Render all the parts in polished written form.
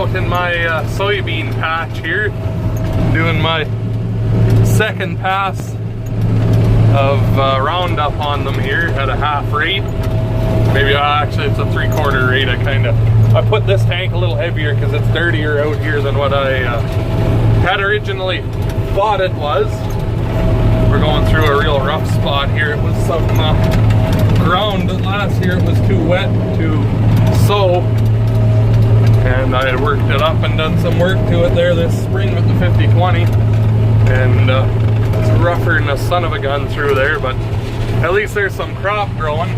out in my soybean patch here, doing my second pass of Roundup on them here at a half rate. Maybe actually it's a 3/4 rate. I put this tank a little heavier because it's dirtier out here than what I had originally thought it was. We're going through a real rough spot here. It was some ground that last year it was too wet to sow, and I had worked it up and done some work to it there this spring with the 50/20, and it's rougher than a son of a gun through there, but at least there's some crop growing.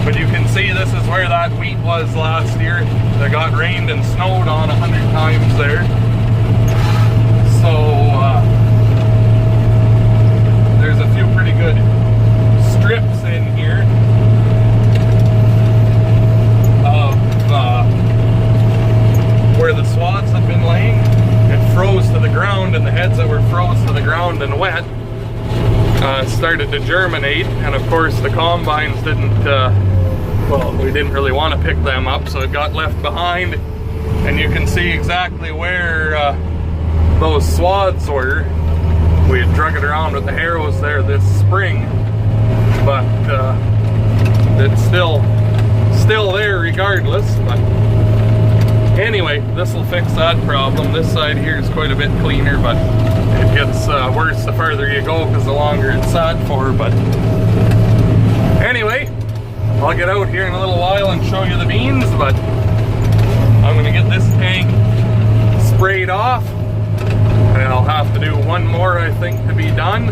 But you can see this is where that wheat was last year. That got rained and snowed on 100 times there. So there's a few pretty good strips in here of where the swaths have been laying. It froze to the ground, and the heads that were froze to the ground and wet started to germinate, and of course the combines didn't, well, we didn't really want to pick them up, so it got left behind, and you can see exactly where those swaths were. We had drug it around with the harrows there this spring, but it's still there regardless. But anyway, this will fix that problem. This side here is quite a bit cleaner, but it gets worse the farther you go because the longer it's sat for. But anyway, I'll get out here in a little while and show you the beans, but I'm going to get this tank sprayed off, and I'll have to do one more, I think, to be done.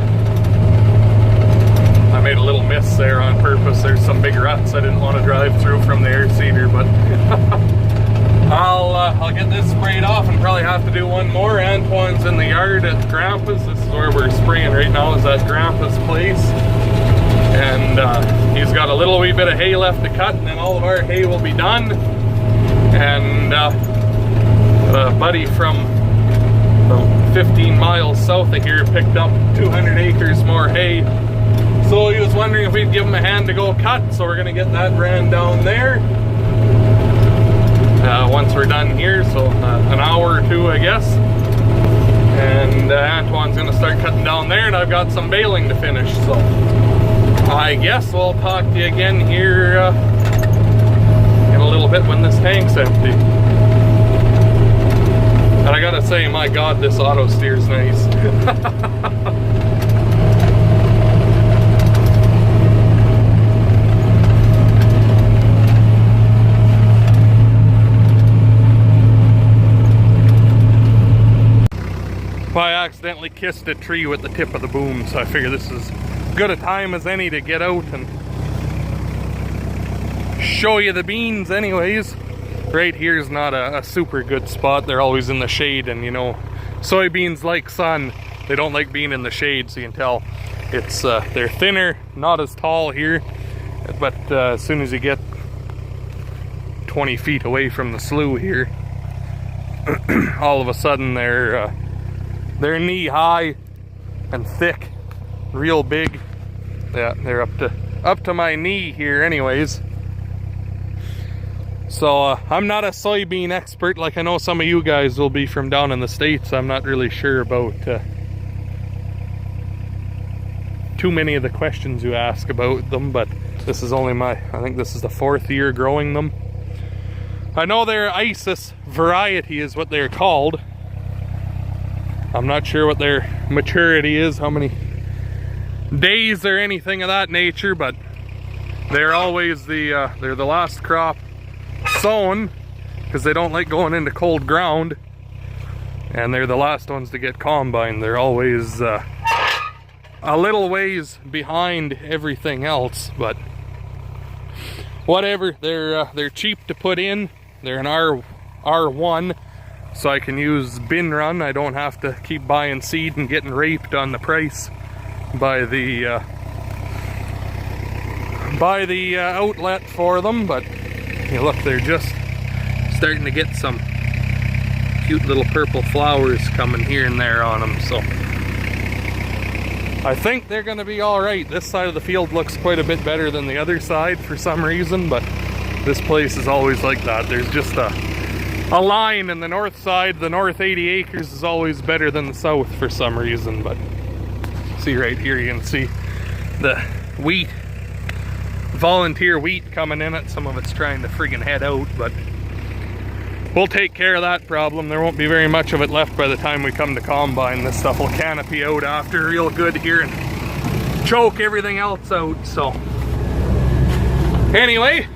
I made a little miss there on purpose. There's some big ruts I didn't want to drive through from the air seeder, but I'll get this sprayed off and probably have to do one more. Antoine's in the yard at Grandpa's. This is where we're spraying right now, is at Grandpa's place. And he's got a little wee bit of hay left to cut, and then all of our hay will be done. And a buddy from about 15 miles south of here picked up 200 acres more hay. So he was wondering if we'd give him a hand to go cut, so we're gonna get that ran down there once we're done here, so an hour or two, I guess. And Antoine's gonna start cutting down there, and I've got some baling to finish, so I guess we'll talk to you again here in a little bit when this tank's empty. And I gotta say, my God, this auto steer's nice. I accidentally kissed a tree with the tip of the boom, so I figure this is as good a time as any to get out and show you the beans anyways. Right here's not a super good spot. They're always in the shade, and you know, soybeans like sun. They don't like being in the shade, so you can tell it's they're thinner, not as tall here, but as soon as you get 20 feet away from the slough here, all of a sudden they're knee high and thick, real big. Yeah, they're up to my knee here anyways. So I'm not a soybean expert like I know some of you guys will be from down in the States. I'm not really sure about too many of the questions you ask about them, but this is only I think this is the 4th year growing them. I know their Isis variety is what they're called. I'm not sure what their maturity is, how many days or anything of that nature, but they're always they're the last crop sown because they don't like going into cold ground, and they're the last ones to get combined. They're always a little ways behind everything else, but whatever. They're cheap to put in. They're an R1. So I can use bin run. I don't have to keep buying seed and getting raped on the price by the outlet for them. But you look, they're just starting to get some cute little purple flowers coming here and there on them. So I think they're going to be all right. This side of the field looks quite a bit better than the other side for some reason, but this place is always like that. There's just a a line in the north side. The north 80 acres is always better than the south for some reason, but see right here, you can see the wheat, volunteer wheat coming in it. Some of it's trying to friggin' head out, but we'll take care of that problem. There won't be very much of it left by the time we come to combine. This stuff will canopy out after real good here and choke everything else out, so. Anyway,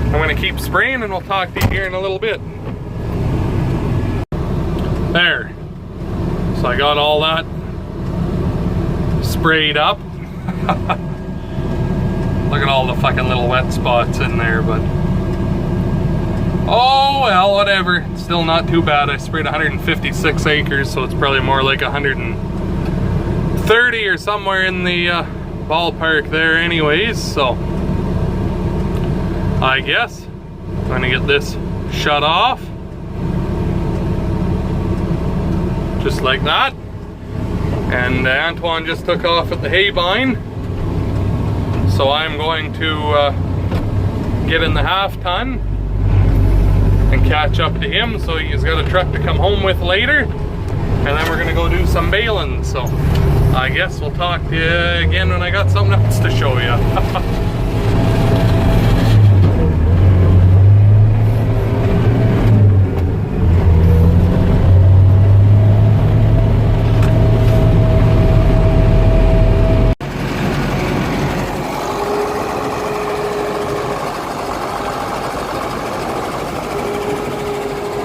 I'm gonna keep spraying and we'll talk to you here in a little bit. There. So I got all that sprayed up. Look at all the fucking little wet spots in there, but oh well, whatever. It's still not too bad. I sprayed 156 acres, so it's probably more like 130 or somewhere in the ballpark there anyways, so I guess I'm gonna get this shut off. Just like that. And Antoine just took off at the hay bine. So I'm going to get in the half ton and catch up to him, so he's got a truck to come home with later. And then we're gonna go do some baling. So I guess we'll talk to you again when I got something else to show you.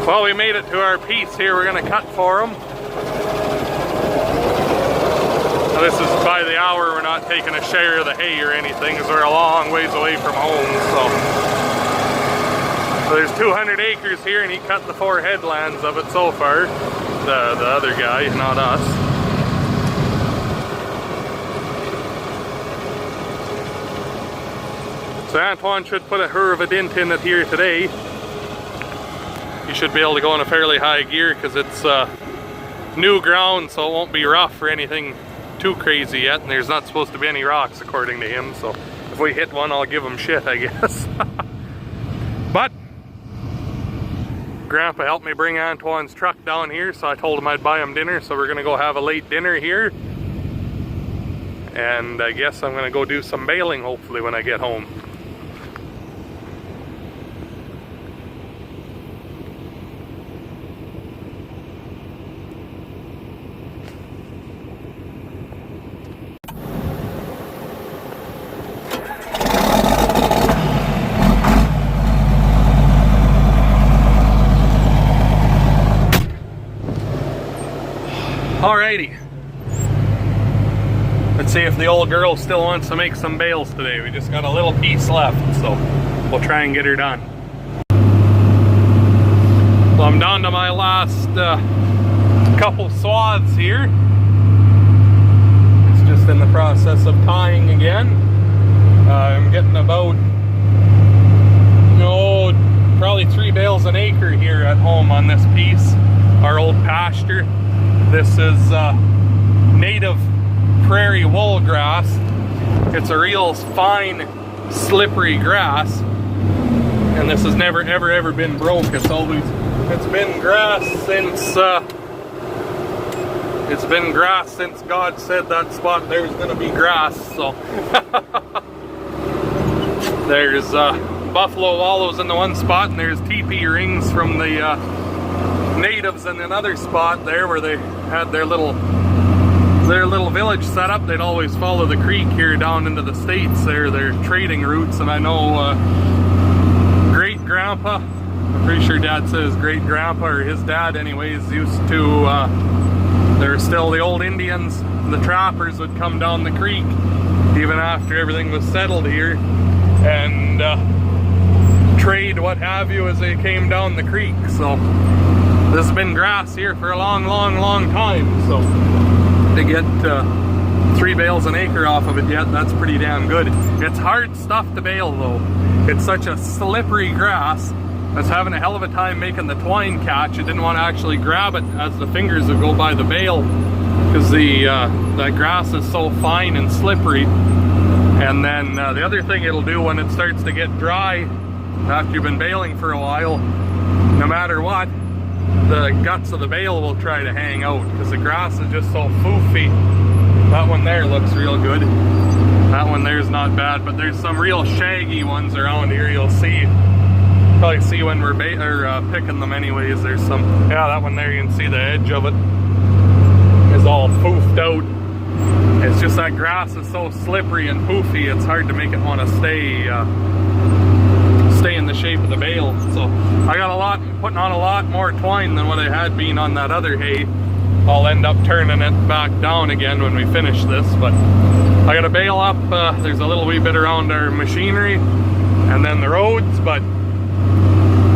Well, we made it to our piece here. We're gonna cut for them. Now, this is by the hour. We're not taking a share of the hay or anything, because we're a long ways away from home. So there's 200 acres here, and he cut the 4 headlands of it so far. The other guy, not us. So Antoine should put a hur of a dent in it here today. You should be able to go in a fairly high gear because it's new ground, so it won't be rough or anything too crazy yet, and there's not supposed to be any rocks according to him, so if we hit one I'll give him shit, I guess. But Grandpa helped me bring Antoine's truck down here, so I told him I'd buy him dinner, so we're gonna go have a late dinner here, and I guess I'm gonna go do some baling hopefully when I get home. Alrighty. Let's see if the old girl still wants to make some bales today. We just got a little piece left, so we'll try and get her done. So I'm down to my last couple swaths here. It's just in the process of tying again. I'm getting about, probably 3 bales an acre here at home on this piece, our old pasture. This is native prairie wool grass. It's a real fine, slippery grass, and this has never ever been broke. It's been grass since God said that spot there's gonna be grass. So there's buffalo wallows in the one spot, and there's teepee rings from the natives in another spot there where they had their little village set up. They'd always follow the creek here down into the States. They're their trading routes, and I know great grandpa, I'm pretty sure Dad says great grandpa, or his dad anyways, used to, there were still the old Indians, the trappers would come down the creek even after everything was settled here, and trade what have you as they came down the creek. So this has been grass here for a long time, so to get 3 bales an acre off of it yet, that's pretty damn good. It's hard stuff to bale though. It's such a slippery grass. I was having a hell of a time making the twine catch. I didn't want to actually grab it as the fingers would go by the bale, because that grass is so fine and slippery. And then the other thing it'll do when it starts to get dry after you've been baling for a while, no matter what, the guts of the bale will try to hang out because the grass is just so foofy. That one there looks real good. That one there's not bad, but there's some real shaggy ones around here. You'll see, probably see when we're picking them anyways. There's some, yeah, that one there, you can see the edge of it is all foofed out. It's just that grass is so slippery and poofy, it's hard to make it want to stay in the shape of the bale. So I got putting on a lot more twine than what I had been on that other hay. I'll end up turning it back down again when we finish this, but I got to bale up. There's a little wee bit around our machinery and then the roads, but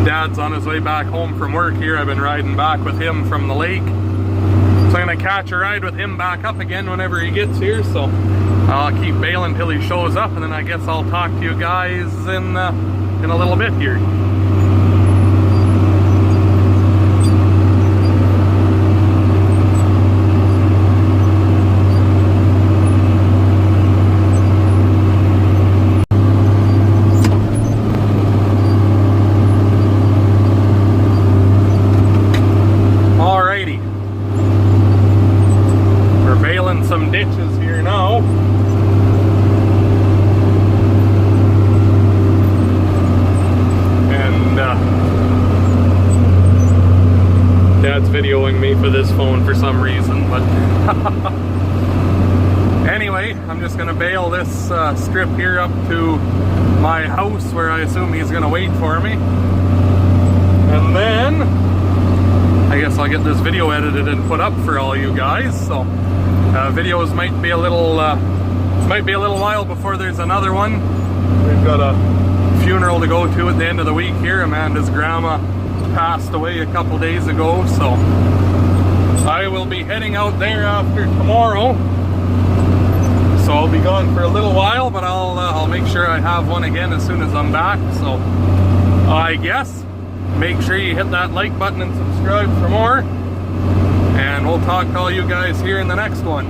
Dad's on his way back home from work here. I've been riding back with him from the lake. So I'm gonna catch a ride with him back up again whenever he gets here. So I'll keep bailing till he shows up, and then I guess I'll talk to you guys in a little bit here. Some ditches here now. And Dad's videoing me for this phone for some reason, but anyway, I'm just gonna bale this strip here up to my house where I assume he's gonna wait for me, and then I guess I'll get this video edited and put up for all you guys. So videos might be a little while before there's another one. We've got a funeral to go to at the end of the week here. Amanda's grandma passed away a couple days ago, so I will be heading out there after tomorrow. So I'll be gone for a little while, but I'll make sure I have one again as soon as I'm back. So I guess make sure you hit that like button and subscribe for more. And we'll talk to all you guys here in the next one.